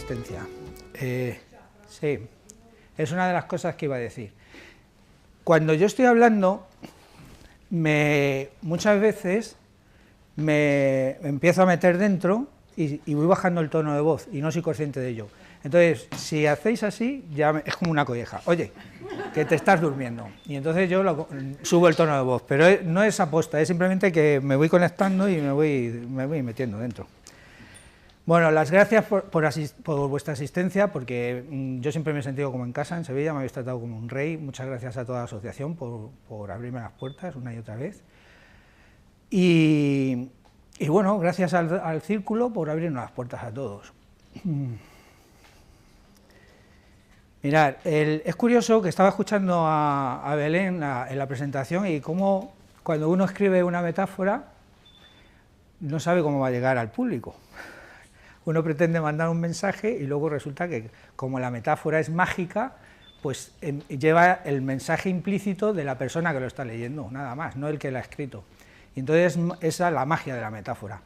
asistencia. Sí, es una de las cosas que iba a decir. Cuando yo estoy hablando, muchas veces me empiezo a meter dentro y voy bajando el tono de voz y no soy consciente de ello. Entonces, si hacéis así, ya es como una colleja. Oye, que te estás durmiendo. Y entonces yo subo el tono de voz, pero no es aposta, es simplemente que me voy conectando y me voy metiendo dentro. Bueno, las gracias por vuestra asistencia, porque yo siempre me he sentido como en casa en Sevilla, me habéis tratado como un rey. Muchas gracias a toda la asociación por abrirme las puertas una y otra vez. Y bueno, gracias al Círculo por abrirnos las puertas a todos. Mirad, es curioso que estaba escuchando a Belén en la presentación y cómo cuando uno escribe una metáfora no sabe cómo va a llegar al público. Uno pretende mandar un mensaje y luego resulta que, como la metáfora es mágica, pues lleva el mensaje implícito de la persona que lo está leyendo, nada más, no el que la ha escrito. Y entonces esa es la magia de la metáfora.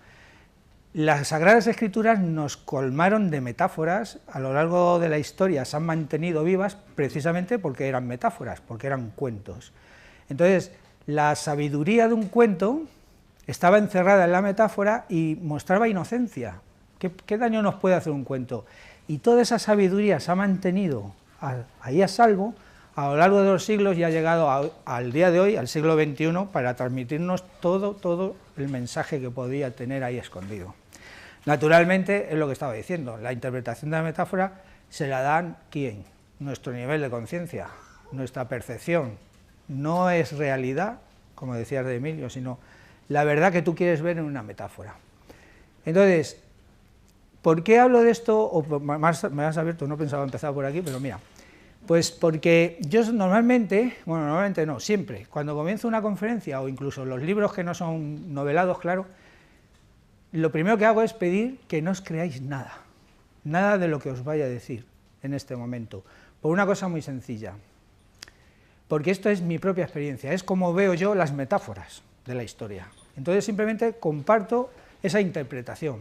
Las Sagradas Escrituras nos colmaron de metáforas, a lo largo de la historia se han mantenido vivas precisamente porque eran metáforas, porque eran cuentos. Entonces, la sabiduría de un cuento estaba encerrada en la metáfora y mostraba inocencia. ¿Qué daño nos puede hacer un cuento? Y toda esa sabiduría se ha mantenido ahí a salvo a lo largo de los siglos y ha llegado al día de hoy, al siglo XXI, para transmitirnos todo el mensaje que podía tener ahí escondido. Naturalmente, es lo que estaba diciendo, la interpretación de la metáfora se la dan ¿quién? Nuestro nivel de conciencia, nuestra percepción. No es realidad, como decías de Emilio, sino la verdad que tú quieres ver en una metáfora. Entonces, ¿por qué hablo de esto? O más me has abierto, no pensaba empezar por aquí, pero mira, pues porque yo normalmente no, siempre, cuando comienzo una conferencia o incluso los libros que no son novelados, claro, lo primero que hago es pedir que no os creáis nada de lo que os vaya a decir en este momento, por una cosa muy sencilla, porque esto es mi propia experiencia, es como veo yo las metáforas de la historia. Entonces simplemente comparto esa interpretación.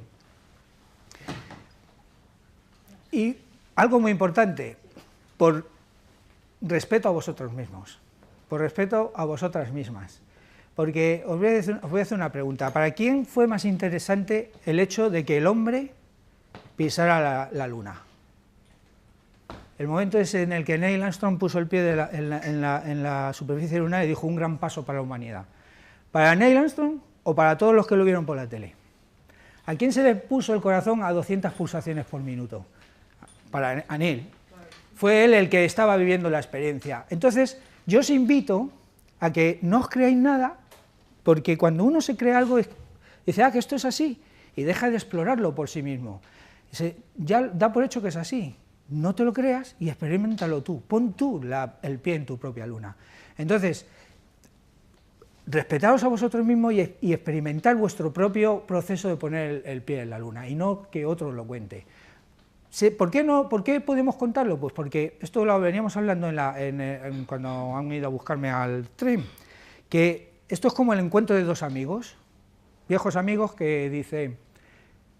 Y algo muy importante, por respeto a vosotros mismos, por respeto a vosotras mismas, porque os voy a hacer una pregunta. ¿Para quién fue más interesante el hecho de que el hombre pisara la Luna? El momento ese en el que Neil Armstrong puso el pie en la superficie lunar y dijo un gran paso para la humanidad. ¿Para Neil Armstrong o para todos los que lo vieron por la tele? ¿A quién se le puso el corazón a 200 pulsaciones por minuto? Para Neil. Fue él el que estaba viviendo la experiencia. Entonces, yo os invito a que no os creáis nada, porque cuando uno se cree algo, dice, que esto es así, y deja de explorarlo por sí mismo. Ya da por hecho que es así. No te lo creas y experiméntalo tú. Pon tú el pie en tu propia luna. Entonces, respetaos a vosotros mismos y experimentar vuestro propio proceso de poner el pie en la luna, y no que otro lo cuente. ¿Por qué podemos contarlo? Pues porque esto lo veníamos hablando cuando han ido a buscarme al tren, que esto es como el encuentro de dos amigos, viejos amigos que dicen,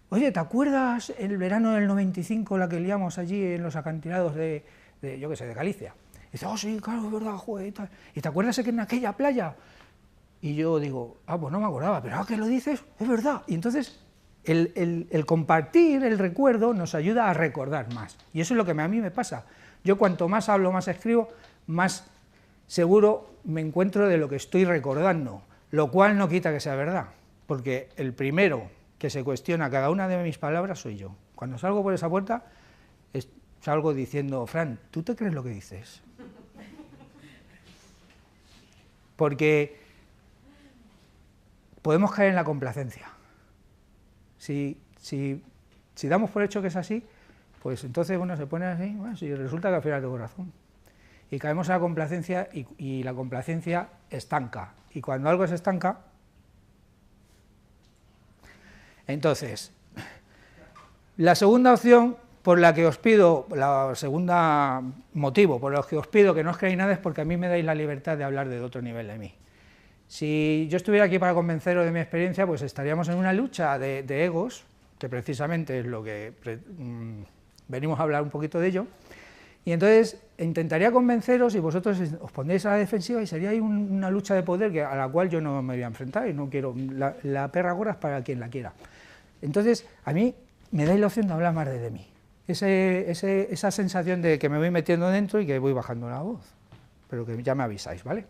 oye, ¿te acuerdas el verano del 95 la que liamos allí en los acantilados de Galicia? Y dice, sí, claro, es verdad, joder, y tal. ¿Y te acuerdas que en aquella playa? Y yo digo, pues no me acordaba, pero ¿qué lo dices? Es verdad. Y entonces el compartir el recuerdo nos ayuda a recordar más. Y eso es lo que a mí me pasa. Yo cuanto más hablo, más escribo, más seguro me encuentro de lo que estoy recordando, lo cual no quita que sea verdad, porque el primero que se cuestiona cada una de mis palabras soy yo. Cuando salgo por esa puerta, salgo diciendo, Fran, ¿tú te crees lo que dices? Porque podemos caer en la complacencia. Si damos por hecho que es así, pues entonces uno se pone así, bueno, si resulta que al final tengo razón. Y caemos en la complacencia y la complacencia estanca. Y cuando algo se estanca, entonces, la segunda opción por la que os pido, la segunda motivo por el que os pido que no os creáis nada es porque a mí me dais la libertad de hablar de otro nivel de mí. Si yo estuviera aquí para convenceros de mi experiencia, pues estaríamos en una lucha de egos, que precisamente es lo que venimos a hablar un poquito de ello, y entonces intentaría convenceros y vosotros os pondréis a la defensiva y sería ahí una lucha de poder a la cual yo no me voy a enfrentar y no quiero, la perra gorda es para quien la quiera. Entonces, a mí me dais la opción de hablar más de mí, esa sensación de que me voy metiendo dentro y que voy bajando la voz, pero que ya me avisáis, ¿vale?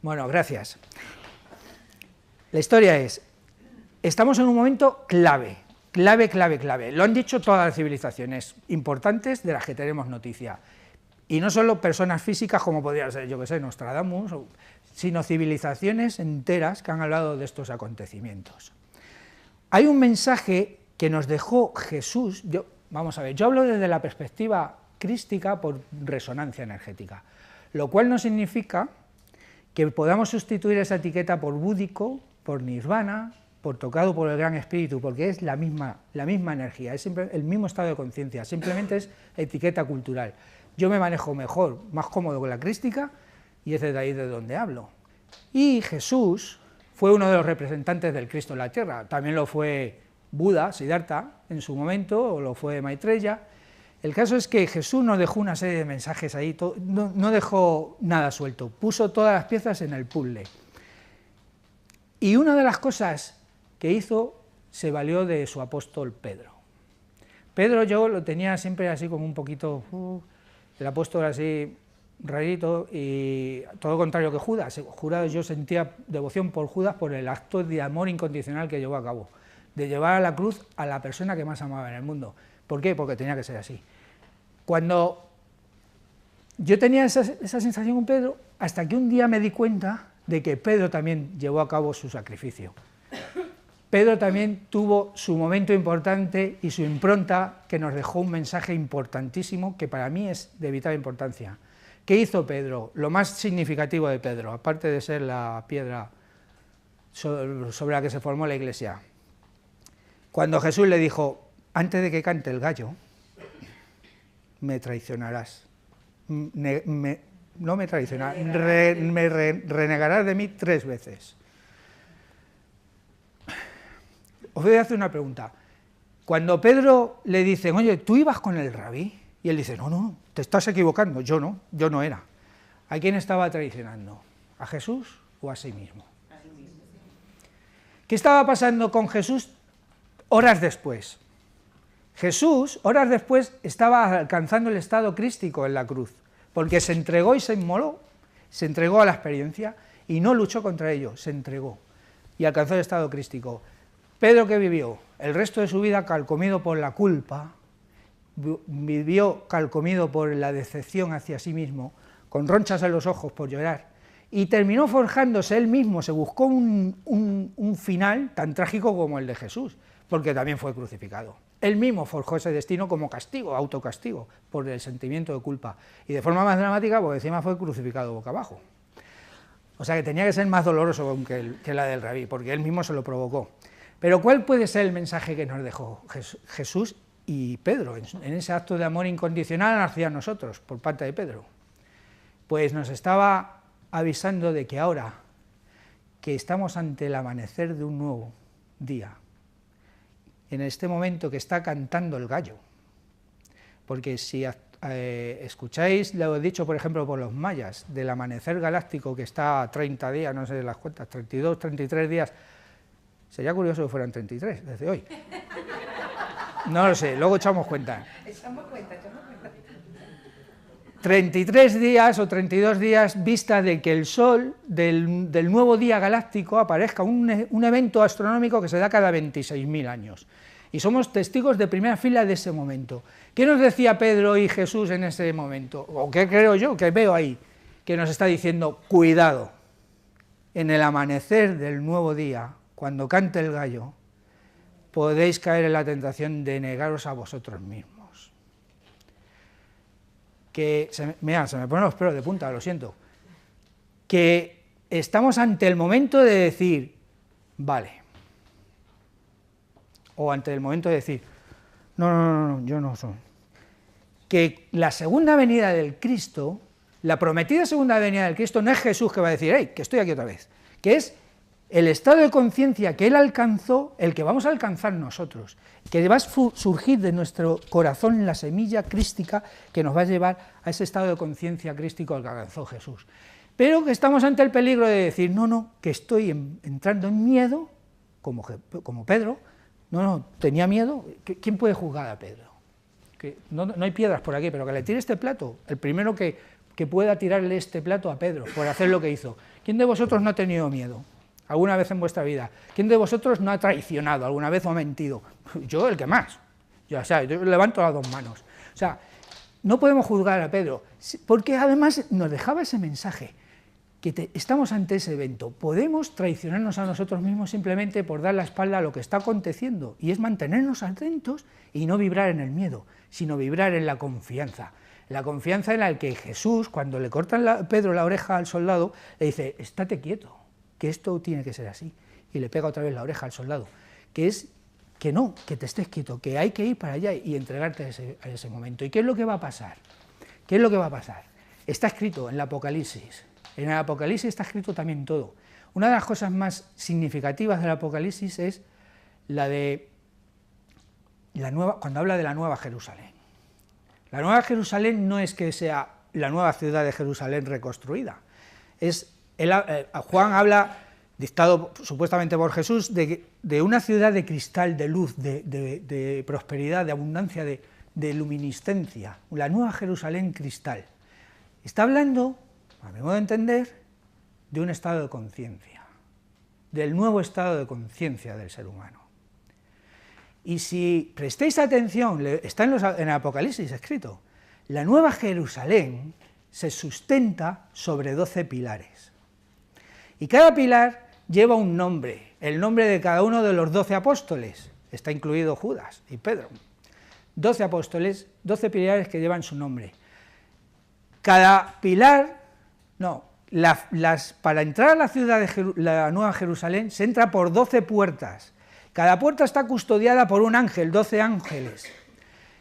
Bueno, gracias. La historia es, estamos en un momento clave, lo han dicho todas las civilizaciones importantes de las que tenemos noticia, y no solo personas físicas como podría ser, yo que sé, Nostradamus, sino civilizaciones enteras que han hablado de estos acontecimientos. Hay un mensaje que nos dejó Jesús, vamos a ver, yo hablo desde la perspectiva crística por resonancia energética, lo cual no significa que podamos sustituir esa etiqueta por búdico, por nirvana, por tocado por el gran espíritu, porque es la misma energía, es siempre el mismo estado de conciencia, simplemente es etiqueta cultural. Yo me manejo mejor, más cómodo con la crística, y es de ahí de donde hablo. Y Jesús fue uno de los representantes del Cristo en la tierra, también lo fue Buda, Siddhartha, en su momento, o lo fue Maitreya. El caso es que Jesús nos dejó una serie de mensajes ahí, no dejó nada suelto, puso todas las piezas en el puzzle. Y una de las cosas que hizo, se valió de su apóstol Pedro. Pedro yo lo tenía siempre así como un poquito, el apóstol así rarito, y todo lo contrario que Judas. Yo sentía devoción por Judas por el acto de amor incondicional que llevó a cabo, de llevar a la cruz a la persona que más amaba en el mundo. ¿Por qué? Porque tenía que ser así. Cuando yo tenía esa sensación con Pedro, hasta que un día me di cuenta de que Pedro también llevó a cabo su sacrificio. Pedro también tuvo su momento importante y su impronta que nos dejó un mensaje importantísimo que para mí es de vital importancia. ¿Qué hizo Pedro? Lo más significativo de Pedro, aparte de ser la piedra sobre la que se formó la Iglesia. Cuando Jesús le dijo, antes de que cante el gallo, me traicionarás. No me traicionarás, renegarás de mí 3 veces. Os voy a hacer una pregunta. Cuando Pedro le dice, oye, ¿tú ibas con el rabí? Y él dice, no, te estás equivocando, yo no era. ¿A quién estaba traicionando? ¿A Jesús o a sí mismo? ¿Qué estaba pasando con Jesús horas después? Jesús, horas después, estaba alcanzando el estado crístico en la cruz, porque se entregó y se inmoló, se entregó a la experiencia y no luchó contra ello, se entregó y alcanzó el estado crístico. Pedro, ¿qué vivió? El resto de su vida calcomido por la culpa, vivió calcomido por la decepción hacia sí mismo, con ronchas en los ojos por llorar, y terminó forjándose él mismo, se buscó un final tan trágico como el de Jesús, porque también fue crucificado. Él mismo forjó ese destino como castigo, autocastigo, por el sentimiento de culpa, y de forma más dramática porque encima fue crucificado boca abajo. O sea que tenía que ser más doloroso que la del rabí, porque él mismo se lo provocó. Pero ¿cuál puede ser el mensaje que nos dejó Jesús y Pedro en ese acto de amor incondicional hacia nosotros, por parte de Pedro? Pues nos estaba avisando de que ahora que estamos ante el amanecer de un nuevo día, en este momento que está cantando el gallo, porque si escucháis lo dicho, por ejemplo, por los mayas, del amanecer galáctico que está a 30 días, no sé las cuentas, 32, 33 días, sería curioso que fueran 33 desde hoy. No lo sé, luego echamos cuenta. Echamos cuenta. 33 días o 32 días vista de que el Sol del nuevo día galáctico aparezca un evento astronómico que se da cada 26.000 años. Y somos testigos de primera fila de ese momento. ¿Qué nos decía Pedro y Jesús en ese momento? ¿O qué creo yo que veo ahí? Que nos está diciendo, cuidado, en el amanecer del nuevo día, cuando cante el gallo, podéis caer en la tentación de negaros a vosotros mismos. Que, mira, se me ponen los pelos de punta, lo siento. Que estamos ante el momento de decir, vale. O ante el momento de decir, no, yo no soy. Que la segunda venida del Cristo, la prometida segunda venida del Cristo, no es Jesús que va a decir, hey, que estoy aquí otra vez, que es el estado de conciencia que él alcanzó, el que vamos a alcanzar nosotros, que va a surgir de nuestro corazón la semilla crística que nos va a llevar a ese estado de conciencia crístico al que alcanzó Jesús. Pero que estamos ante el peligro de decir, no, que estoy entrando en miedo, como Pedro, no, tenía miedo. ¿Quién puede juzgar a Pedro? Que no hay piedras por aquí, pero que le tire este plato, el primero que pueda tirarle este plato a Pedro por hacer lo que hizo. ¿Quién de vosotros no ha tenido miedo alguna vez en vuestra vida? ¿Quién de vosotros no ha traicionado alguna vez o ha mentido? Yo, el que más. Yo levanto las dos manos. O sea, no podemos juzgar a Pedro, porque además nos dejaba ese mensaje, que estamos ante ese evento. Podemos traicionarnos a nosotros mismos simplemente por dar la espalda a lo que está aconteciendo, y es mantenernos atentos y no vibrar en el miedo, sino vibrar en la confianza. La confianza en la que Jesús, cuando le cortan Pedro la oreja al soldado, le dice, estate quieto, que esto tiene que ser así, y le pega otra vez la oreja al soldado, que es que no, que te estés quieto, que hay que ir para allá y entregarte a ese momento. ¿Y qué es lo que va a pasar? ¿Qué es lo que va a pasar? Está escrito en el Apocalipsis. En el Apocalipsis está escrito también todo. Una de las cosas más significativas del Apocalipsis es cuando habla de la Nueva Jerusalén. La Nueva Jerusalén no es que sea la nueva ciudad de Jerusalén reconstruida. Juan habla, dictado supuestamente por Jesús, de una ciudad de cristal, de luz, de prosperidad, de abundancia, de luminiscencia. La Nueva Jerusalén cristal. Está hablando, a mi modo de entender, de un estado de conciencia, del nuevo estado de conciencia del ser humano. Y si prestéis atención, está en el Apocalipsis escrito, la Nueva Jerusalén se sustenta sobre 12 pilares. Y cada pilar lleva un nombre, el nombre de cada uno de los 12 apóstoles, está incluido Judas y Pedro. 12 apóstoles, 12 pilares que llevan su nombre. Cada pilar, para entrar a la ciudad de la Nueva Jerusalén se entra por 12 puertas. Cada puerta está custodiada por un ángel, 12 ángeles.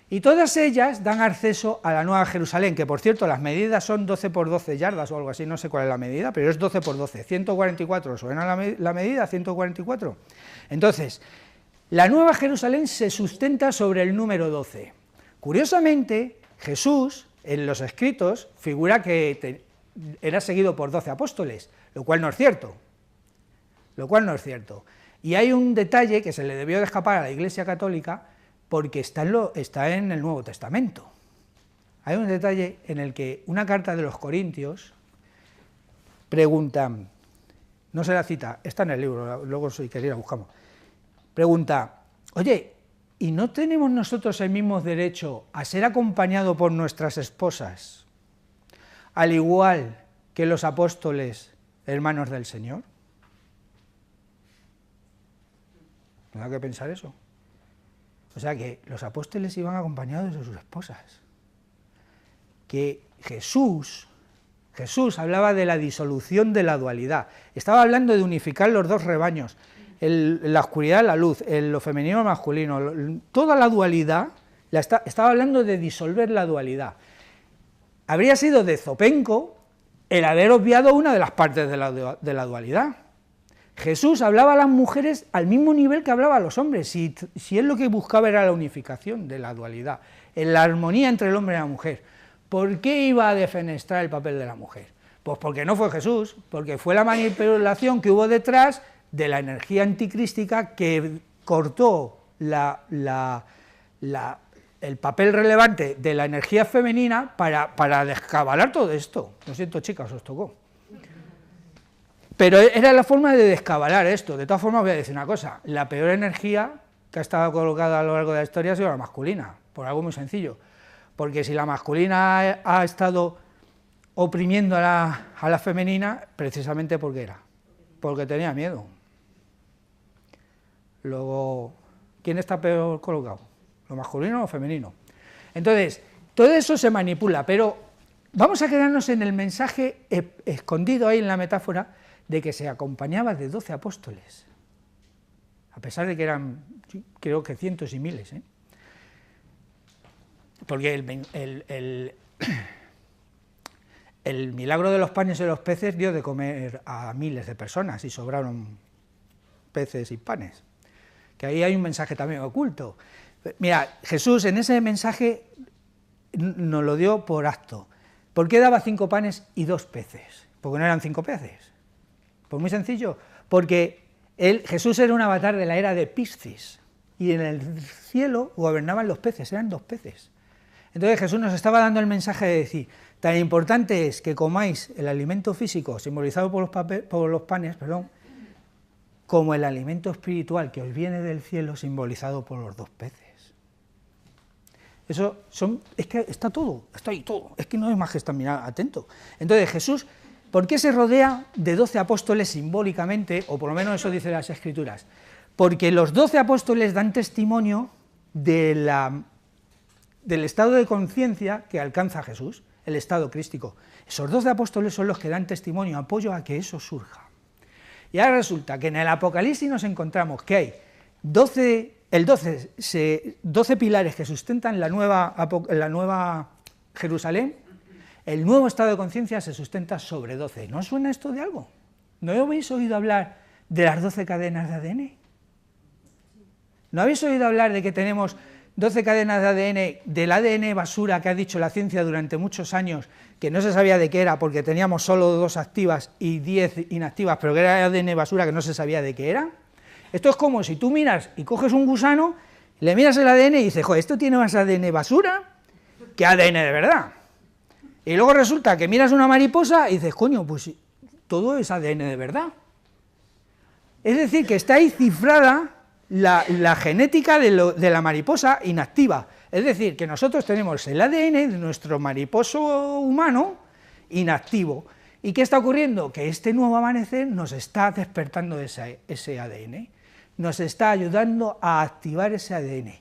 Y todas ellas dan acceso a la Nueva Jerusalén, que por cierto las medidas son 12 por 12 yardas o algo así, no sé cuál es la medida, pero es 12 por 12, 144, ¿suena la medida? 144. Entonces, la Nueva Jerusalén se sustenta sobre el número 12. Curiosamente, Jesús, en los escritos, figura que era seguido por 12 apóstoles, lo cual no es cierto. Y hay un detalle que se le debió de escapar a la Iglesia Católica, porque está en el Nuevo Testamento. Hay un detalle en el que una carta de los Corintios pregunta, no se la cita, está en el libro, luego si queréis la buscamos, pregunta, oye, ¿y no tenemos nosotros el mismo derecho a ser acompañados por nuestras esposas, al igual que los apóstoles, hermanos del Señor? ¿No hay que pensar eso? O sea, que los apóstoles iban acompañados de sus esposas. Que Jesús hablaba de la disolución de la dualidad. Estaba hablando de unificar los dos rebaños, la oscuridad, la luz, lo femenino, lo masculino, toda la dualidad, estaba hablando de disolver la dualidad. Habría sido de zopenco el haber obviado una de las partes de la dualidad. Jesús hablaba a las mujeres al mismo nivel que hablaba a los hombres, si él lo que buscaba era la unificación de la dualidad, en la armonía entre el hombre y la mujer. ¿Por qué iba a defenestrar el papel de la mujer? Pues porque no fue Jesús, porque fue la manipulación que hubo detrás de la energía anticrística que cortó el papel relevante de la energía femenina para descabalar todo esto. Lo siento, chicas, os tocó. Pero era la forma de descabalar esto. De todas formas, voy a decir una cosa, la peor energía que ha estado colocada a lo largo de la historia ha sido la masculina, por algo muy sencillo, porque si la masculina ha estado oprimiendo a la femenina, precisamente porque era, porque tenía miedo. Luego, ¿quién está peor colocado? ¿Lo masculino o lo femenino? Entonces, todo eso se manipula, pero vamos a quedarnos en el mensaje escondido ahí en la metáfora, de que se acompañaba de 12 apóstoles, a pesar de que eran, creo que cientos y miles, porque el milagro de los panes y los peces dio de comer a miles de personas y sobraron peces y panes, que ahí hay un mensaje también oculto. Mira, Jesús en ese mensaje nos lo dio por acto. ¿Por qué daba 5 panes y 2 peces? Porque no eran 5 peces. Pues muy sencillo, porque Jesús era un avatar de la era de Piscis, y en el cielo gobernaban los peces, eran 2 peces. Entonces Jesús nos estaba dando el mensaje de decir, tan importante es que comáis el alimento físico, simbolizado por los panes, como el alimento espiritual que os viene del cielo, simbolizado por los 2 peces. Es que está todo, está ahí todo, es que no hay más que estar mirando atento. Entonces Jesús, ¿por qué se rodea de 12 apóstoles simbólicamente, o por lo menos eso dice las Escrituras? Porque los 12 apóstoles dan testimonio del estado de conciencia que alcanza Jesús, el estado crístico. Esos 12 apóstoles son los que dan testimonio, apoyo a que eso surja. Y ahora resulta que en el Apocalipsis nos encontramos que hay 12 pilares que sustentan la nueva Jerusalén. El nuevo estado de conciencia se sustenta sobre 12. ¿No os suena esto de algo? ¿No habéis oído hablar de las 12 cadenas de ADN? ¿No habéis oído hablar de que tenemos 12 cadenas de ADN, del ADN basura que ha dicho la ciencia durante muchos años, que no se sabía de qué era porque teníamos solo 2 activas y 10 inactivas, pero que era ADN basura que no se sabía de qué era? Esto es como si tú miras y coges un gusano, le miras el ADN y dices, joder, esto tiene más ADN basura que ADN de verdad. Y luego resulta que miras una mariposa y dices, coño, pues todo es ADN de verdad. Es decir, que está ahí cifrada la genética de la mariposa inactiva. Es decir, que nosotros tenemos el ADN de nuestro mariposo humano inactivo. ¿Y qué está ocurriendo? Que este nuevo amanecer nos está despertando ese ADN, nos está ayudando a activar ese ADN.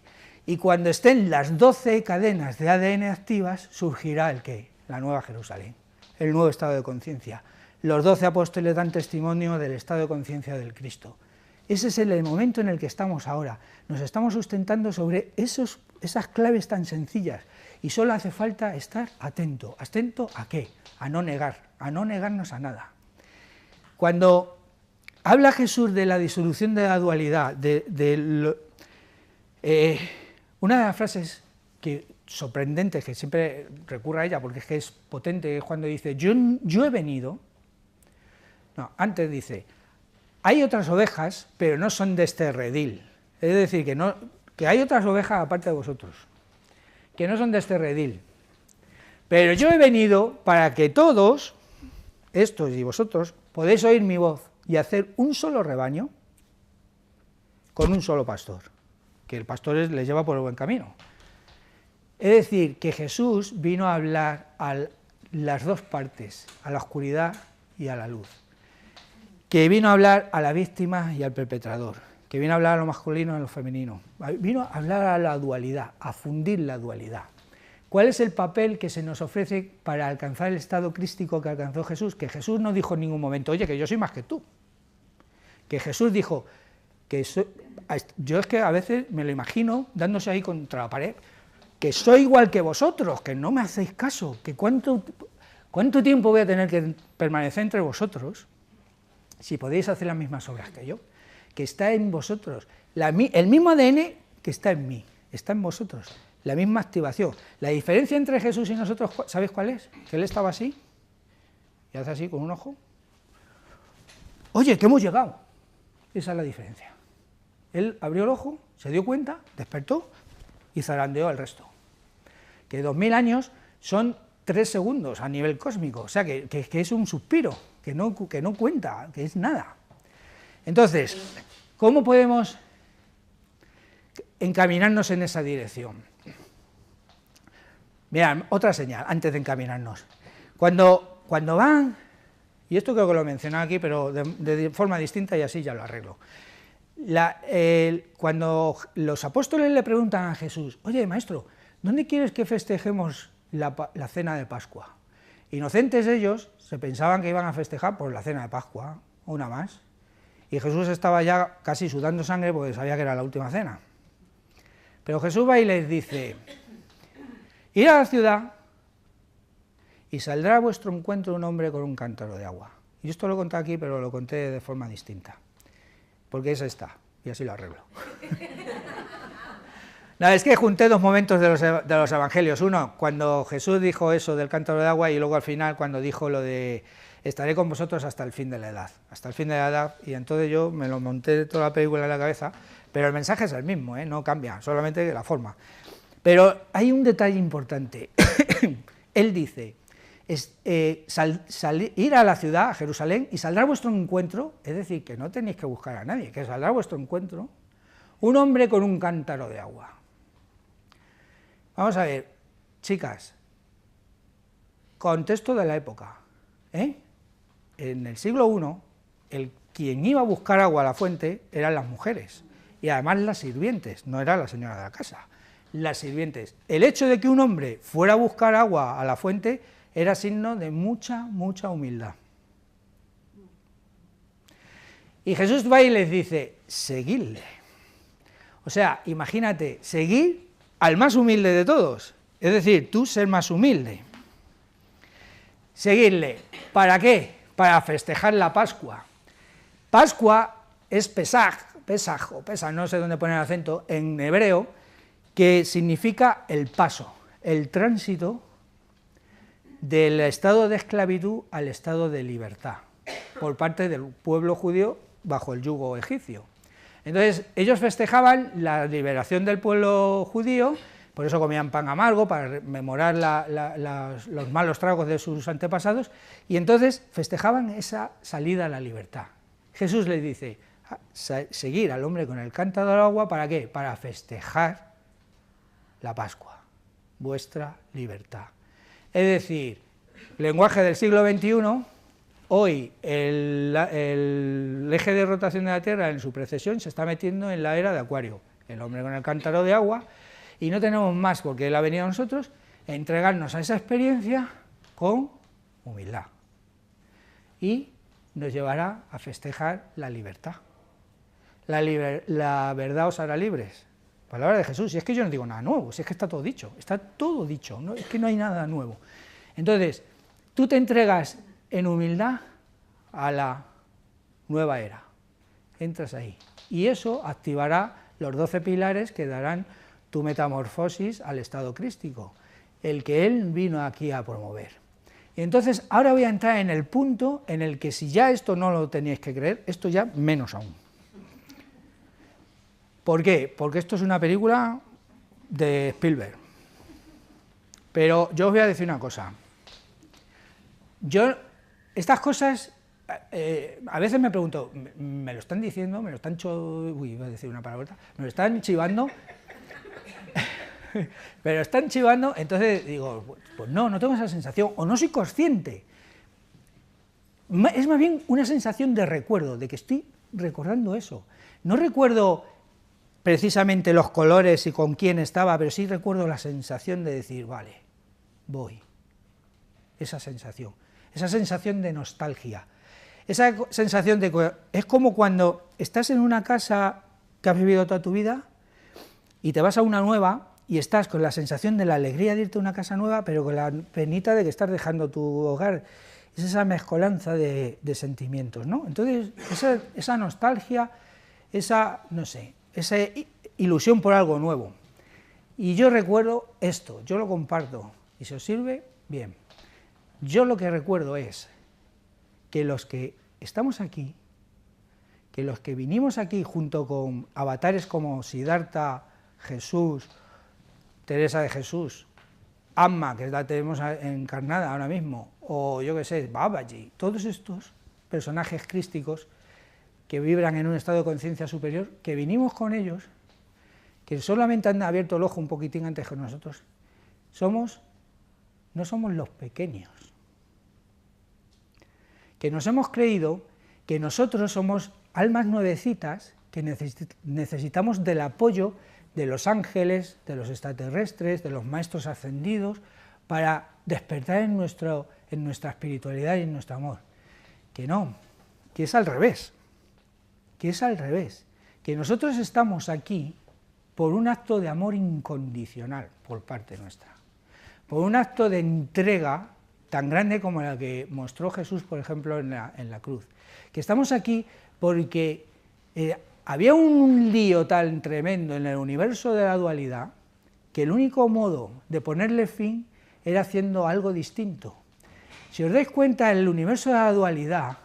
Y cuando estén las 12 cadenas de ADN activas, surgirá el ¿qué? La nueva Jerusalén, el nuevo estado de conciencia. Los 12 apóstoles dan testimonio del estado de conciencia del Cristo. Ese es el momento en el que estamos ahora. Nos estamos sustentando sobre esas claves tan sencillas y solo hace falta estar atento. ¿Atento a qué? A no negarnos a nada. Cuando habla Jesús de la disolución de la dualidad, una de las frases sorprendentes, que siempre recurro a ella porque es que es potente, es cuando dice, yo he venido, no, antes dice, hay otras ovejas, pero no son de este redil. Es decir, que hay otras ovejas aparte de vosotros, que no son de este redil. Pero yo he venido para que todos, estos y vosotros, podéis oír mi voz y hacer un solo rebaño con un solo pastor, que el pastor les lleva por el buen camino. Es decir, que Jesús vino a hablar a las 2 partes, a la oscuridad y a la luz. Que vino a hablar a la víctima y al perpetrador, que vino a hablar a lo masculino y a lo femenino, vino a hablar a la dualidad, a fundir la dualidad. ¿Cuál es el papel que se nos ofrece para alcanzar el estado crístico que alcanzó Jesús? Que Jesús no dijo en ningún momento, oye, que yo soy más que tú. Que Jesús dijo, yo es que a veces me lo imagino dándose ahí contra la pared, que soy igual que vosotros, que no me hacéis caso, que cuánto tiempo voy a tener que permanecer entre vosotros, si podéis hacer las mismas obras que yo, que está en vosotros, el mismo ADN que está en mí, está en vosotros, la misma activación. La diferencia entre Jesús y nosotros, ¿sabéis cuál es? Que él estaba así, y hace así con un ojo, oye, que hemos llegado, esa es la diferencia. Él abrió el ojo, se dio cuenta, despertó y zarandeó al resto. Que 2000 años son 3 segundos a nivel cósmico, o sea que es un suspiro, que no cuenta, que es nada. Entonces, ¿cómo podemos encaminarnos en esa dirección? Mirad, otra señal, antes de encaminarnos. Cuando van, y esto creo que lo he mencionado aquí, pero de forma distinta y así ya lo arreglo. Cuando los apóstoles le preguntan a Jesús, oye, maestro, ¿dónde quieres que festejemos la cena de Pascua? Inocentes ellos, se pensaban que iban a festejar por la cena de Pascua, una más, y Jesús estaba ya casi sudando sangre porque sabía que era la última cena. Pero Jesús va y les dice, id a la ciudad y saldrá a vuestro encuentro un hombre con un cántaro de agua. Y esto lo he contado aquí, pero lo conté de forma distinta. porque es esta, y así lo arreglo. No, es que junté dos momentos de los evangelios. Uno, cuando Jesús dijo eso del cántaro de agua, y luego al final cuando dijo lo de estaré con vosotros hasta el fin de la edad. Hasta el fin de la edad, y entonces yo me lo monté toda la película en la cabeza, pero el mensaje es el mismo, no cambia, solamente la forma. Pero hay un detalle importante. Él dice, ir a la ciudad, a Jerusalén, y saldrá a vuestro encuentro, es decir, que no tenéis que buscar a nadie, que saldrá a vuestro encuentro un hombre con un cántaro de agua. Vamos a ver, chicas, contexto de la época, En el siglo I, quien iba a buscar agua a la fuente eran las mujeres, y además las sirvientes, no era la señora de la casa, las sirvientes. El hecho de que un hombre fuera a buscar agua a la fuente era signo de mucha humildad. Y Jesús va y les dice, seguidle. O sea, imagínate, seguir al más humilde de todos, es decir, tú ser más humilde. Seguirle, ¿para qué? Para festejar la Pascua. Pascua es Pesaj, no sé dónde poner el acento, en hebreo, que significa el paso, el tránsito del estado de esclavitud al estado de libertad, por parte del pueblo judío bajo el yugo egipcio. Entonces, ellos festejaban la liberación del pueblo judío, por eso comían pan amargo, para rememorar los malos tragos de sus antepasados, y entonces festejaban esa salida a la libertad. Jesús les dice, seguir al hombre con el cántaro de agua, ¿para qué? Para festejar la Pascua, vuestra libertad. Es decir, lenguaje del siglo XXI, hoy el eje de rotación de la Tierra en su precesión se está metiendo en la era de Acuario, el hombre con el cántaro de agua, y no tenemos más, porque Él ha venido a nosotros, a entregarnos a esa experiencia con humildad. Y nos llevará a festejar la libertad. La verdad os hará libres. Palabra de Jesús, y es que yo no digo nada nuevo, si es que está todo dicho, ¿no? Es que no hay nada nuevo. Entonces, tú te entregas en humildad a la nueva era, entras ahí, y eso activará los 12 pilares que darán tu metamorfosis al estado crístico, el que Él vino aquí a promover. Y entonces, ahora voy a entrar en el punto en el que si ya esto no lo teníais que creer, esto ya menos aún. ¿Por qué? Porque esto es una película de Spielberg. Pero yo os voy a decir una cosa. Estas cosas, a veces me pregunto, ¿me lo están diciendo? ¿Me lo están iba a decir una palabrota, ¿me lo están chivando? ¿Me lo están chivando? Entonces digo, pues no tengo esa sensación, o no soy consciente. Es más bien una sensación de recuerdo, de que estoy recordando eso. No recuerdo precisamente los colores y con quién estaba, pero sí recuerdo la sensación de decir, vale, voy. Esa sensación de nostalgia, esa sensación de que es como cuando estás en una casa que has vivido toda tu vida y te vas a una nueva y estás con la sensación de la alegría de irte a una casa nueva, pero con la penita de que estás dejando tu hogar. Es esa mezcolanza de sentimientos, ¿no? Entonces, esa nostalgia, esa ilusión por algo nuevo. Y yo recuerdo esto, yo lo comparto, y si os sirve, bien. Yo lo que recuerdo es que los que estamos aquí, que los que vinimos aquí junto con avatares como Siddhartha, Jesús, Teresa de Jesús, Amma, que la tenemos encarnada ahora mismo, o yo qué sé, Babaji, todos estos personajes crísticos que vibran en un estado de conciencia superior, que vinimos con ellos, que solamente han abierto el ojo un poquitín antes que nosotros, no somos los pequeños, que nos hemos creído que nosotros somos almas nuevecitas que necesitamos del apoyo de los ángeles, de los extraterrestres, de los maestros ascendidos, para despertar en nuestra espiritualidad y en nuestro amor. Que no, que es al revés, que nosotros estamos aquí por un acto de amor incondicional por parte nuestra, por un acto de entrega tan grande como la que mostró Jesús, por ejemplo, en la cruz, que estamos aquí porque Había un lío tan tremendo en el universo de la dualidad que el único modo de ponerle fin era haciendo algo distinto. Si os dais cuenta, en el universo de la dualidad,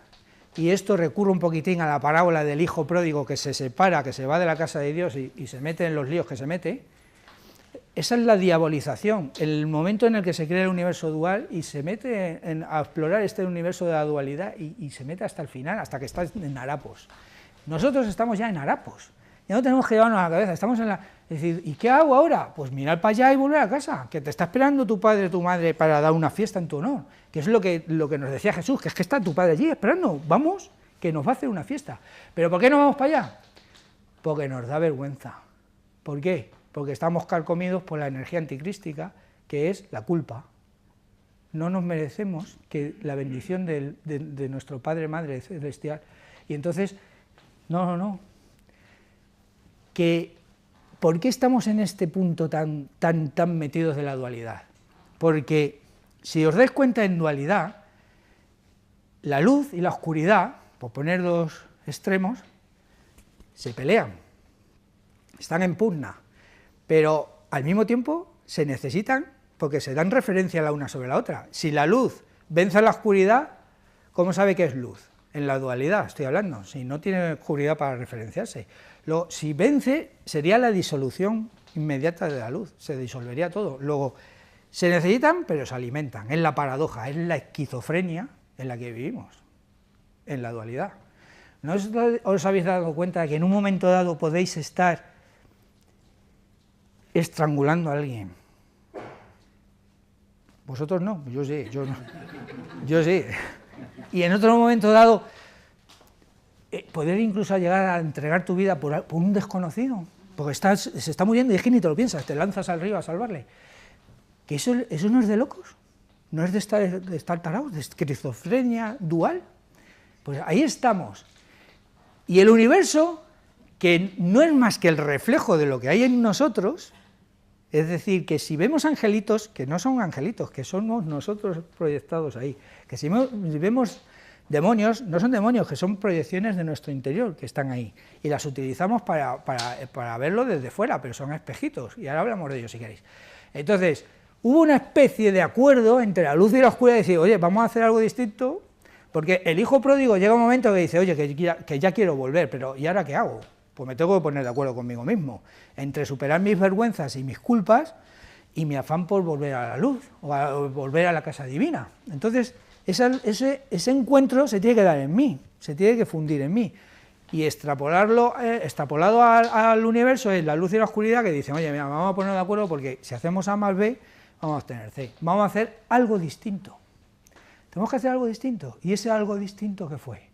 y esto recurre un poquitín a la parábola del hijo pródigo que se separa, que se va de la casa de Dios y se mete en los líos que se mete, esa es la diabolización, el momento en el que se crea el universo dual y se mete a explorar este universo de la dualidad y se mete hasta el final, hasta que está en harapos. Nosotros estamos ya en harapos, ya no tenemos que llevarnos a la cabeza, estamos en la... Es decir, ¿y qué hago ahora? Pues mirar para allá y volver a casa, que te está esperando tu padre o tu madre para dar una fiesta en tu honor, que es lo que nos decía Jesús, que es que está tu padre allí esperando, vamos, que nos va a hacer una fiesta. ¿Pero por qué no vamos para allá? Porque nos da vergüenza. ¿Por qué? Porque estamos carcomidos por la energía anticrística, que es la culpa. No nos merecemos que la bendición de nuestro Padre Madre Celestial. Y entonces, no. ¿Por qué estamos en este punto tan metidos de la dualidad? Porque, si os dais cuenta, en dualidad, la luz y la oscuridad, por poner dos extremos, se pelean, están en pugna, pero al mismo tiempo se necesitan porque se dan referencia la una sobre la otra. Si la luz vence a la oscuridad, ¿cómo sabe qué es luz? En la dualidad estoy hablando, si no tiene oscuridad para referenciarse. Si vence, sería la disolución inmediata de la luz, se disolvería todo. Luego, se necesitan, pero se alimentan, es la paradoja, es la esquizofrenia en la que vivimos, en la dualidad. ¿No os habéis dado cuenta de que en un momento dado podéis estar estrangulando a alguien? Vosotros no, yo sí, yo sí. Y en otro momento dado, poder incluso llegar a entregar tu vida por un desconocido, porque se está muriendo y es que ni te lo piensas, te lanzas al río a salvarle. Que eso no es de locos, no es de estar tarados, de esquizofrenia dual. Pues ahí estamos. Y el universo, que no es más que el reflejo de lo que hay en nosotros, es decir, que si vemos angelitos, que no son angelitos, que somos nosotros proyectados ahí, que si vemos demonios, no son demonios, que son proyecciones de nuestro interior que están ahí, y las utilizamos para verlo desde fuera, pero son espejitos, y ahora hablamos de ellos si queréis. Entonces, hubo una especie de acuerdo entre la luz y la oscuridad, y decir, oye, vamos a hacer algo distinto, porque el hijo pródigo llega un momento que dice, oye, que ya quiero volver, pero ¿y ahora qué hago? Pues me tengo que poner de acuerdo conmigo mismo, entre superar mis vergüenzas y mis culpas, y mi afán por volver a la luz, o volver a la casa divina. Entonces, ese encuentro se tiene que dar en mí, se tiene que fundir en mí, y extrapolado al universo es la luz y la oscuridad que dicen, oye, mira, vamos a poner de acuerdo porque si hacemos A más B, vamos a obtener C, vamos a hacer algo distinto. Tenemos que hacer algo distinto, y ese algo distinto, ¿qué fue?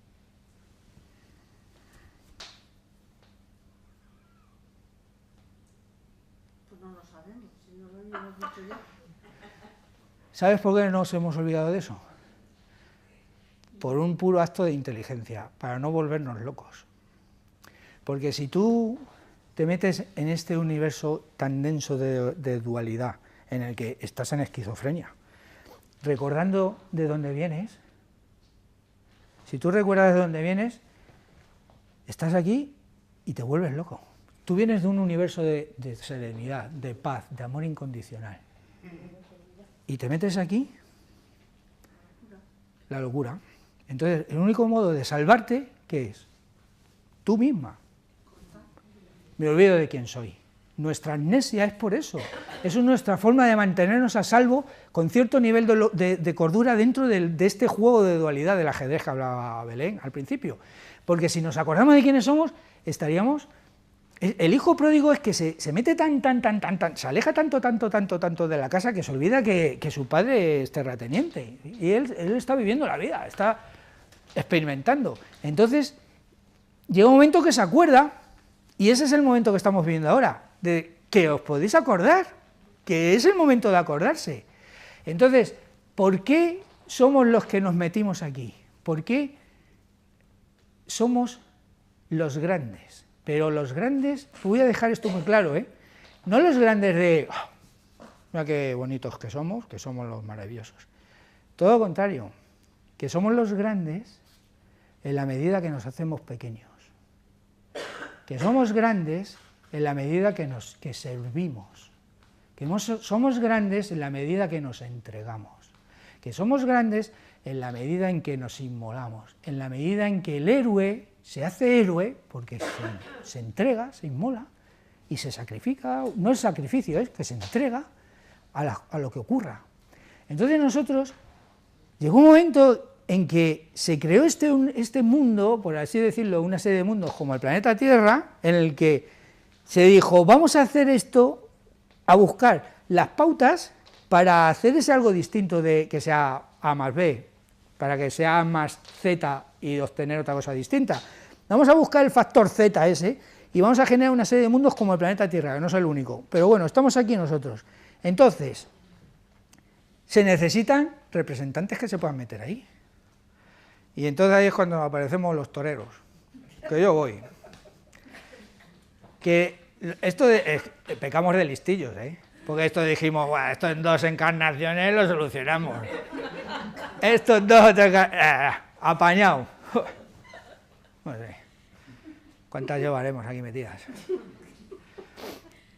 Pues no lo sabemos, si no lo hemos dicho ya. ¿Sabes por qué nos hemos olvidado de eso? Por un puro acto de inteligencia, para no volvernos locos. Porque si tú te metes en este universo tan denso de dualidad, en el que estás en esquizofrenia, recordando de dónde vienes, si tú recuerdas de dónde vienes, estás aquí y te vuelves loco. Tú vienes de un universo de serenidad, de paz, de amor incondicional. Y te metes aquí, la locura. Entonces, el único modo de salvarte, ¿qué es? Tú misma. Me olvido de quién soy. Nuestra amnesia es por eso. Eso es nuestra forma de mantenernos a salvo con cierto nivel de cordura dentro de este juego de dualidad del ajedrez que hablaba Belén al principio. Porque si nos acordamos de quiénes somos, estaríamos... El hijo pródigo es que se mete se aleja tanto de la casa que se olvida que su padre es terrateniente. Y él está viviendo la vida, está experimentando. Entonces, llega un momento que se acuerda, y ese es el momento que estamos viviendo ahora, de que os podéis acordar, que es el momento de acordarse. Entonces, ¿por qué somos los que nos metimos aquí? ¿Por qué somos los grandes? Pero los grandes, voy a dejar esto muy claro, no los grandes de, mira qué bonitos que somos los maravillosos. Todo lo contrario, que somos los grandes en la medida que nos hacemos pequeños. que somos grandes en la medida que servimos, que somos grandes en la medida que nos entregamos, que somos grandes en la medida en que nos inmolamos, en la medida en que el héroe se hace héroe porque se entrega, se inmola y se sacrifica, no es sacrificio, es que se entrega a lo que ocurra. Entonces nosotros, llegó un momento en que se creó este mundo, por así decirlo, una serie de mundos como el planeta Tierra, en el que se dijo, vamos a hacer esto, a buscar las pautas para hacer ese algo distinto de que sea A más B, para que sea A más Z y obtener otra cosa distinta. Vamos a buscar el factor Z ese y vamos a generar una serie de mundos como el planeta Tierra, que no es el único, pero bueno, estamos aquí nosotros. Entonces, se necesitan representantes que se puedan meter ahí. Y entonces ahí es cuando aparecemos los toreros, que yo voy. Que esto pecamos de listillos, porque esto dijimos, bueno, esto en 2 encarnaciones lo solucionamos. Esto en 2 o 3 apañado. No sé, ¿cuántas llevaremos aquí metidas?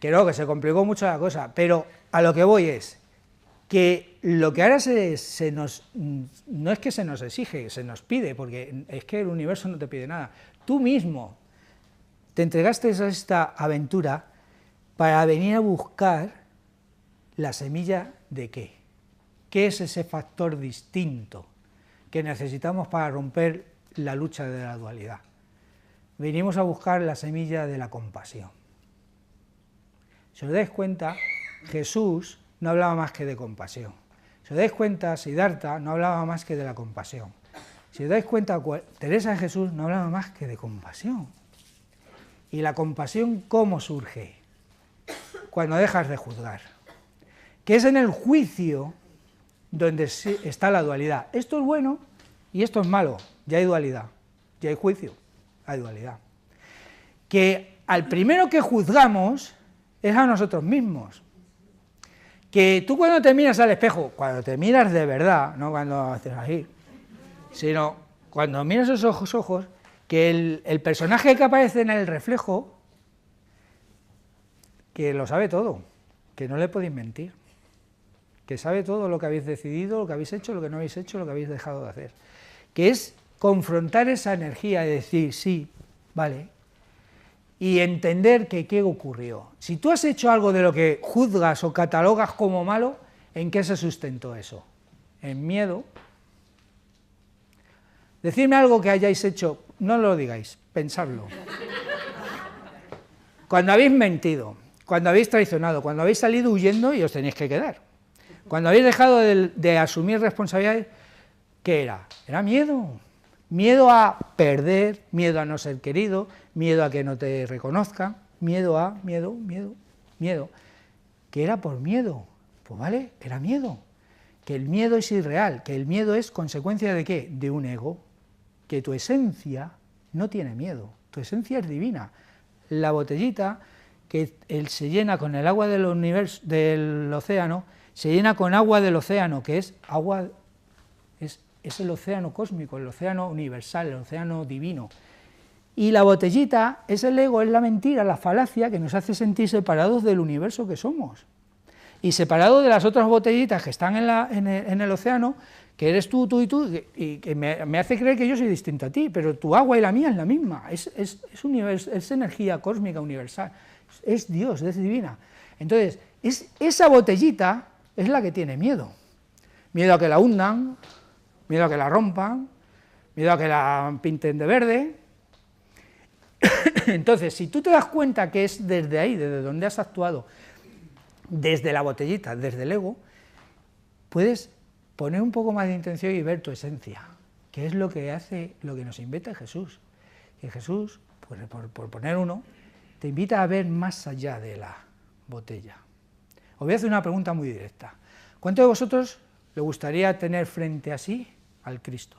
Que no, que se complicó mucho la cosa, pero a lo que voy es que lo que ahora no es que se nos exige, se nos pide, porque es que el universo no te pide nada. Tú mismo te entregaste a esta aventura para venir a buscar la semilla de qué. ¿Qué es ese factor distinto que necesitamos para romper la lucha de la dualidad? Venimos a buscar la semilla de la compasión. Si os dais cuenta, Jesús no hablaba más que de compasión. Si os dais cuenta, Siddhartha no hablaba más que de la compasión. Si os dais cuenta, Teresa de Jesús no hablaba más que de compasión. ¿Y la compasión cómo surge? Cuando dejas de juzgar. Que es en el juicio donde está la dualidad. Esto es bueno y esto es malo. Ya hay dualidad, ya hay juicio, hay dualidad. Que al primero que juzgamos es a nosotros mismos. Que tú cuando te miras al espejo, cuando te miras de verdad, no cuando haces así, sino cuando miras esos ojos, que el personaje que aparece en el reflejo, que lo sabe todo, que no le podéis mentir, que sabe todo lo que habéis decidido, lo que habéis hecho, lo que no habéis hecho, lo que habéis dejado de hacer, que es confrontar esa energía y decir, sí, vale, y entender que qué ocurrió. Si tú has hecho algo de lo que juzgas o catalogas como malo, ¿en qué se sustentó eso? En miedo. Decidme algo que hayáis hecho, no lo digáis, pensadlo. Cuando habéis mentido, cuando habéis traicionado, cuando habéis salido huyendo y os tenéis que quedar. Cuando habéis dejado de asumir responsabilidades, ¿qué era? Era miedo. Miedo a perder, miedo a no ser querido, miedo a que no te reconozcan, miedo. ¿Qué era por miedo? Pues vale, era miedo. Que el miedo es irreal, que el miedo es consecuencia ¿de qué? De un ego. Que tu esencia no tiene miedo, tu esencia es divina. La botellita que se llena con el agua del océano, se llena con agua del océano, que es agua, es el océano cósmico, el océano universal, el océano divino. Y la botellita es el ego, es la mentira, la falacia que nos hace sentir separados del universo que somos. Y separados de las otras botellitas que están en el océano, que eres tú y tú, y que me hace creer que yo soy distinto a ti, pero tu agua y la mía es la misma, es energía cósmica universal, es Dios, es divina. Entonces, esa botellita es la que tiene miedo. Miedo a que la hundan, miedo a que la rompan, miedo a que la pinten de verde. Entonces, si tú te das cuenta que es desde ahí, desde donde has actuado, desde la botellita, desde el ego, puedes poner un poco más de intención y ver tu esencia, que es lo que hace, lo que nos invita Jesús. Que Jesús, pues, por poner uno, te invita a ver más allá de la botella. Os voy a hacer una pregunta muy directa. ¿Cuántos de vosotros le gustaría tener frente a sí al Cristo?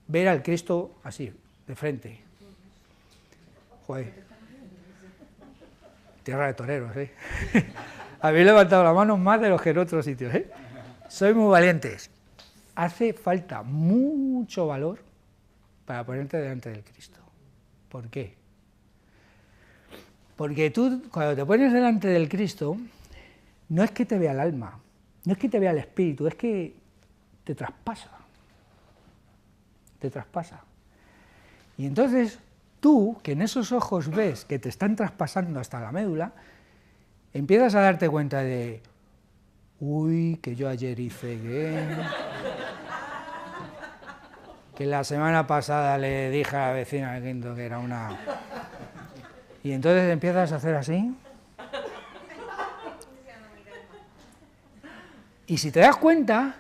Ver al Cristo así, de frente. Joder. Tierra de toreros, ¿eh? Habéis levantado la mano más de los que en otros sitios, ¿eh? Sois muy valientes. Hace falta mucho valor para ponerte delante del Cristo. ¿Por qué? Porque tú, cuando te pones delante del Cristo, no es que te vea el alma, no es que te vea el espíritu, es que te traspasa. Te traspasa. Y entonces tú, que en esos ojos ves que te están traspasando hasta la médula, empiezas a darte cuenta de, uy, que yo ayer hice que la semana pasada le dije a la vecina del quinto que era una... Y entonces empiezas a hacer así. Y si te das cuenta,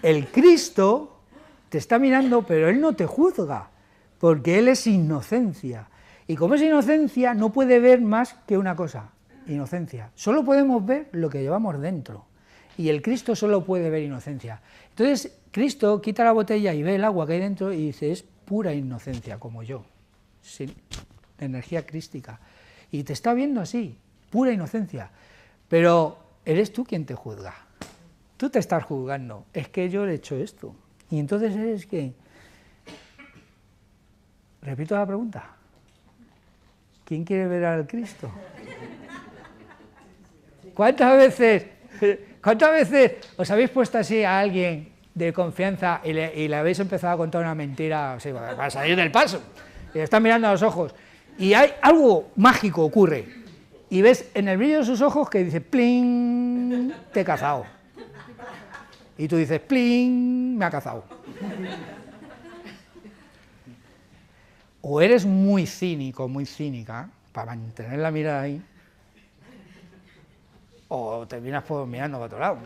el Cristo te está mirando, pero Él no te juzga, porque Él es inocencia. Y como es inocencia, no puede ver más que una cosa, inocencia. Solo podemos ver lo que llevamos dentro. Y el Cristo solo puede ver inocencia. Entonces, Cristo quita la botella y ve el agua que hay dentro y dice, es pura inocencia, como yo, sin energía crística. Y te está viendo así, pura inocencia. Pero eres tú quien te juzga. Tú te estás juzgando. Es que yo he hecho esto. Y entonces eres que... Repito la pregunta. ¿Quién quiere ver al Cristo? ¿Cuántas veces os habéis puesto así a alguien de confianza y le habéis empezado a contar una mentira, o sea, para salir del paso? Y le están mirando a los ojos. Y hay algo mágico ocurre. Y ves en el brillo de sus ojos que dice, ¡pling! Te he cazado. Y tú dices, ¡pling! Me ha cazado. O eres muy cínico, muy cínica, para mantener la mirada ahí, o terminas mirando para otro lado.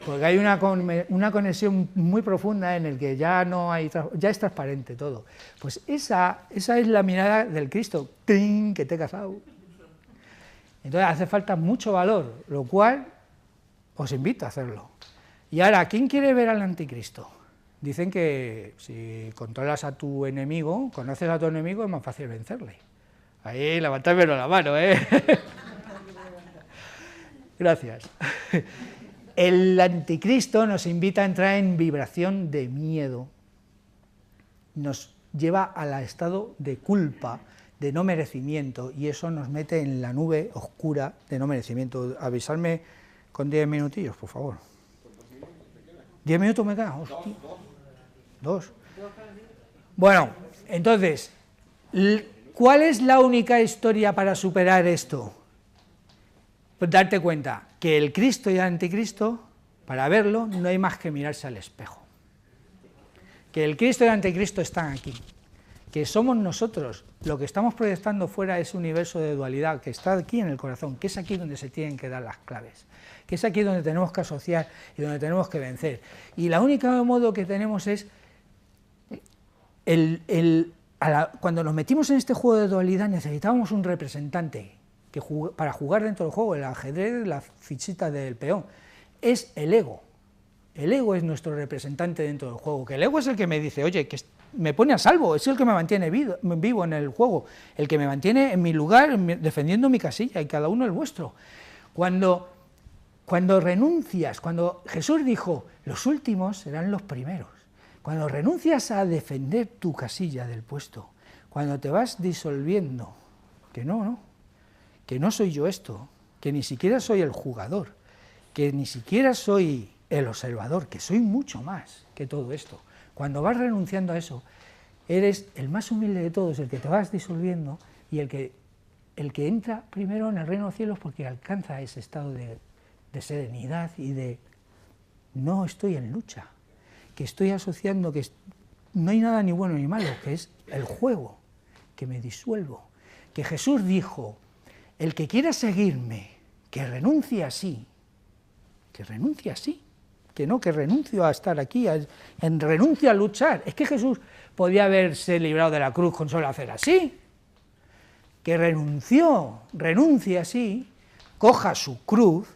Porque hay una conexión muy profunda en el que ya no hay, ya es transparente todo. Pues esa es la mirada del Cristo, ¡ting! Que te he cazado. Entonces hace falta mucho valor, lo cual os invito a hacerlo. Y ahora, ¿quién quiere ver al anticristo? Dicen que si controlas a tu enemigo, conoces a tu enemigo, es más fácil vencerle. Ahí, levantádmelo la mano, ¿eh? Gracias. El anticristo nos invita a entrar en vibración de miedo, nos lleva al estado de culpa, de no merecimiento, y eso nos mete en la nube oscura de no merecimiento. Avisadme con 10 minutillos, por favor. 10 minutos me quedan, hostia. 2. Bueno, entonces, ¿cuál es la única historia para superar esto? Pues darte cuenta que el Cristo y el anticristo, para verlo, no hay más que mirarse al espejo. Que el Cristo y el anticristo están aquí. Que somos nosotros, lo que estamos proyectando fuera ese universo de dualidad que está aquí en el corazón, que es aquí donde se tienen que dar las claves, que es aquí donde tenemos que asociar y donde tenemos que vencer. Y la única modo que tenemos es, cuando nos metimos en este juego de dualidad necesitábamos un representante que para jugar dentro del juego, el ajedrez, la fichita del peón, es el ego. El ego es nuestro representante dentro del juego, que el ego es el que me dice, oye, que me pone a salvo, es el que me mantiene vivo en el juego, el que me mantiene en mi lugar, defendiendo mi casilla, y cada uno el vuestro. Cuando renuncias, cuando Jesús dijo, los últimos serán los primeros, cuando renuncias a defender tu casilla del puesto, cuando te vas disolviendo, que no soy yo esto, que ni siquiera soy el jugador, que ni siquiera soy el observador, que soy mucho más que todo esto. Cuando vas renunciando a eso, eres el más humilde de todos, el que te vas disolviendo y el que entra primero en el reino de los cielos porque alcanza ese estado de serenidad y de no estoy en lucha, que estoy asociando que no hay nada ni bueno ni malo, que es el juego, que me disuelvo. Que Jesús dijo, el que quiera seguirme, que renuncie así, que renuncio a estar aquí, renuncio a luchar. Es que Jesús podía haberse librado de la cruz con solo hacer así, que renuncie así, coja su cruz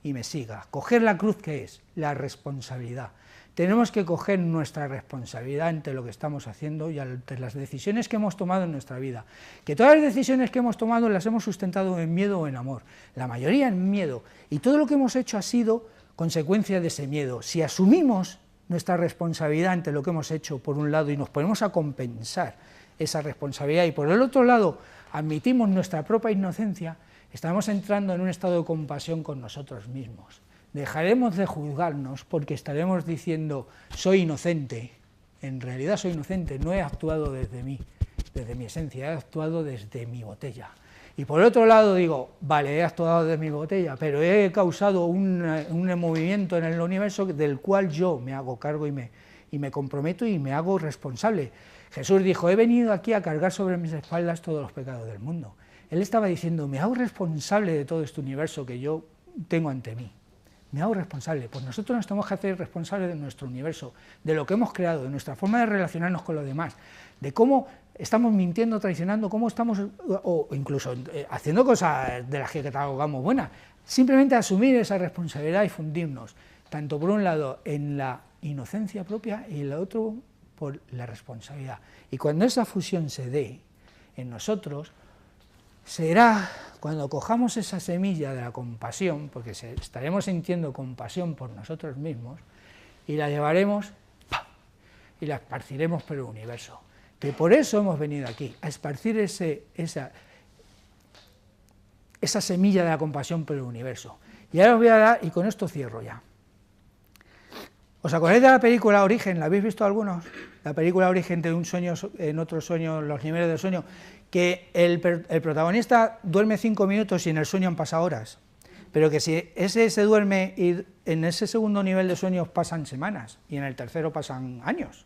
y me siga. Coger la cruz, ¿qué es? La responsabilidad. Tenemos que coger nuestra responsabilidad ante lo que estamos haciendo y ante las decisiones que hemos tomado en nuestra vida. Que todas las decisiones que hemos tomado las hemos sustentado en miedo o en amor. La mayoría en miedo. Y todo lo que hemos hecho ha sido consecuencia de ese miedo. Si asumimos nuestra responsabilidad ante lo que hemos hecho por un lado y nos ponemos a compensar esa responsabilidad y por el otro lado admitimos nuestra propia inocencia, estamos entrando en un estado de compasión con nosotros mismos. Dejaremos de juzgarnos porque estaremos diciendo, soy inocente, en realidad soy inocente, no he actuado desde mí, desde mi esencia, he actuado desde mi botella. Y por otro lado digo, vale, he actuado desde mi botella, pero he causado un movimiento en el universo del cual yo me hago cargo y me comprometo y me hago responsable. Jesús dijo, he venido aquí a cargar sobre mis espaldas todos los pecados del mundo. Él estaba diciendo, me hago responsable de todo este universo que yo tengo ante mí. Me hago responsable. Pues nosotros nos tenemos que hacer responsables de nuestro universo, de lo que hemos creado, de nuestra forma de relacionarnos con los demás, de cómo estamos mintiendo, traicionando, cómo estamos, o incluso haciendo cosas de las que catalogamos buenas. Simplemente asumir esa responsabilidad y fundirnos, tanto por un lado en la inocencia propia y el otro por la responsabilidad. Y cuando esa fusión se dé en nosotros, será cuando cojamos esa semilla de la compasión, porque estaremos sintiendo compasión por nosotros mismos, y la llevaremos y la esparciremos por el universo. Que por eso hemos venido aquí, a esparcir esa semilla de la compasión por el universo. Y ahora os voy a dar, y con esto cierro ya. ¿Os acordáis de la película Origen? ¿La habéis visto algunos? La película Origen de un sueño en otro sueño, los niveles del sueño, que el protagonista duerme 5 minutos y en el sueño han pasado horas, pero que si ese se duerme y en ese segundo nivel de sueños pasan semanas y en el tercero pasan años.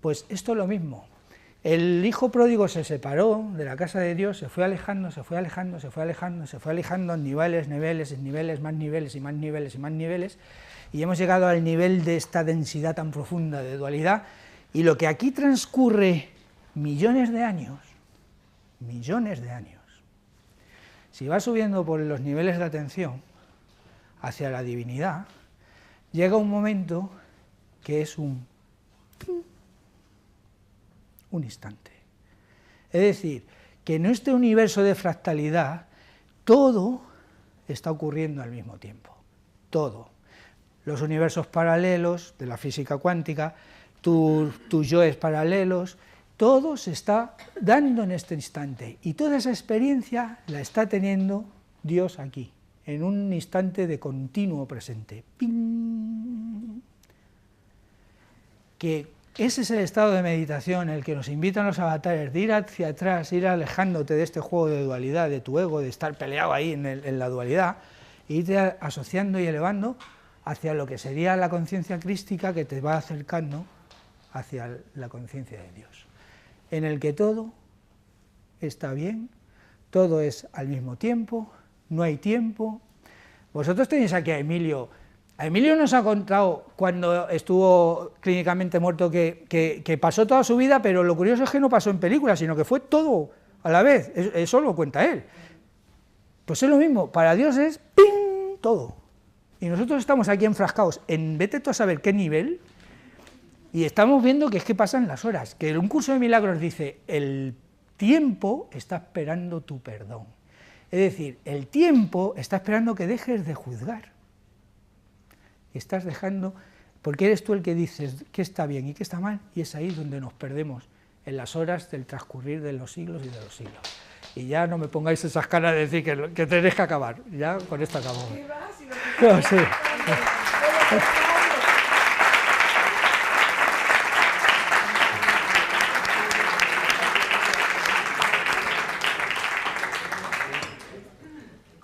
Pues esto es lo mismo. El hijo pródigo se separó de la casa de Dios, se fue alejando, se fue alejando, se fue alejando, se fue alejando en niveles, más niveles y más niveles y más niveles, y hemos llegado al nivel de esta densidad tan profunda de dualidad, y lo que aquí transcurre millones de años, si va subiendo por los niveles de atención hacia la divinidad, llega un momento que es un instante. Es decir, que en este universo de fractalidad todo está ocurriendo al mismo tiempo, todo. Los universos paralelos de la física cuántica, tus yoes paralelos, todo se está dando en este instante, y toda esa experiencia la está teniendo Dios aquí, en un instante de continuo presente. ¡Ping! Que ese es el estado de meditación, el que nos invitan los avatares, de ir hacia atrás, ir alejándote de este juego de dualidad, de tu ego, de estar peleado ahí en la dualidad, e irte asociando y elevando hacia lo que sería la conciencia crística que te va acercando hacia la conciencia de Dios, en el que todo está bien, todo es al mismo tiempo, no hay tiempo. Vosotros tenéis aquí a Emilio. A Emilio nos ha contado cuando estuvo clínicamente muerto que pasó toda su vida, pero lo curioso es que no pasó en película, sino que fue todo a la vez, eso lo cuenta él. Pues es lo mismo, para Dios es ¡ping! Todo. Y nosotros estamos aquí enfrascados en vete tú a saber qué nivel, y estamos viendo que es que pasan las horas, que un curso de milagros dice, el tiempo está esperando tu perdón. Es decir, el tiempo está esperando que dejes de juzgar. Estás dejando, porque eres tú el que dices qué está bien y qué está mal, y es ahí donde nos perdemos, en las horas del transcurrir de los siglos y de los siglos. Y ya no me pongáis esas caras de decir que tenéis que acabar, ya con esto acabo. No, sí.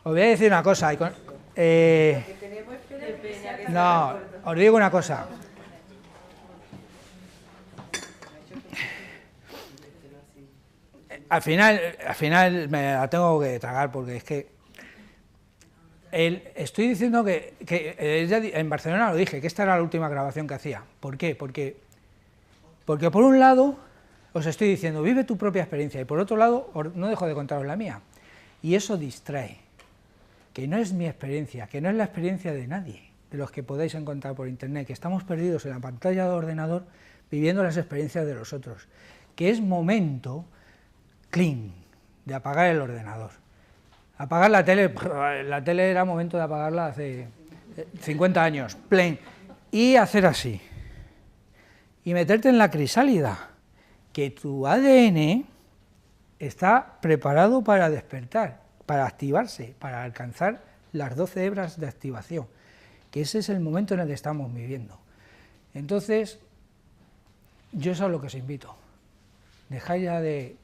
Os voy a decir una cosa. No, os digo una cosa. Al final me la tengo que tragar porque es que estoy diciendo que en Barcelona lo dije, que esta era la última grabación que hacía. ¿Por qué? Porque por un lado os estoy diciendo, vive tu propia experiencia, y por otro lado no dejo de contaros la mía. Y eso distrae, que no es mi experiencia, que no es la experiencia de nadie, de los que podáis encontrar por internet, que estamos perdidos en la pantalla del ordenador viviendo las experiencias de los otros, que es momento, clean, de apagar el ordenador. Apagar la tele era momento de apagarla hace 50 años, plain, y hacer así, y meterte en la crisálida, que tu ADN está preparado para despertar, para activarse, para alcanzar las 12 hebras de activación, que ese es el momento en el que estamos viviendo. Entonces, yo eso es lo que os invito. Dejáis ya de...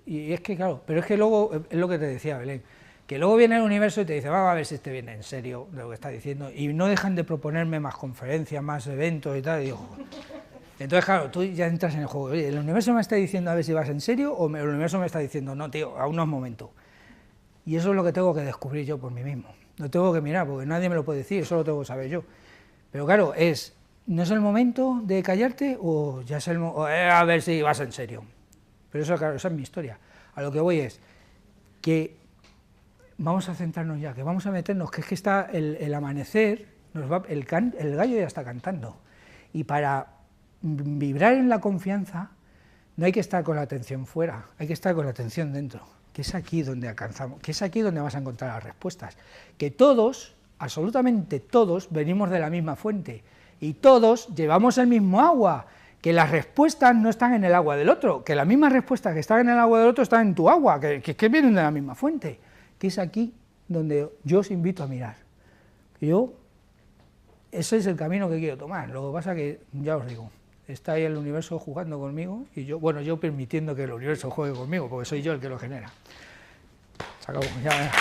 y es que, claro, pero es que luego, es lo que te decía Belén, que luego viene el universo y te dice, vamos a ver si este viene en serio de lo que está diciendo, y no dejan de proponerme más conferencias, más eventos y tal, y digo... Entonces, claro, tú ya entras en el juego. Oye, ¿el universo me está diciendo a ver si vas en serio o el universo me está diciendo, no, tío, aún no es momento? Y eso es lo que tengo que descubrir yo por mí mismo. No tengo que mirar, porque nadie me lo puede decir, eso lo tengo que saber yo. Pero claro, ¿no es el momento de callarte o ya es el momento, a ver si vas en serio? Pero eso, claro, esa es mi historia. A lo que voy es que vamos a centrarnos ya, que vamos a meternos, que es que está el amanecer, el gallo ya está cantando. Y para vibrar en la confianza no hay que estar con la atención fuera, hay que estar con la atención dentro, que es aquí donde alcanzamos, que es aquí donde vas a encontrar las respuestas, que todos, absolutamente todos, venimos de la misma fuente, y todos llevamos el mismo agua, que las respuestas no están en el agua del otro, que las mismas respuestas que están en el agua del otro están en tu agua, que vienen de la misma fuente, que es aquí donde yo os invito a mirar, ese es el camino que quiero tomar. Lo que pasa que, ya os digo, está ahí el universo jugando conmigo y yo permitiendo que el universo juegue conmigo, porque soy yo el que lo genera. Se acabó, ya.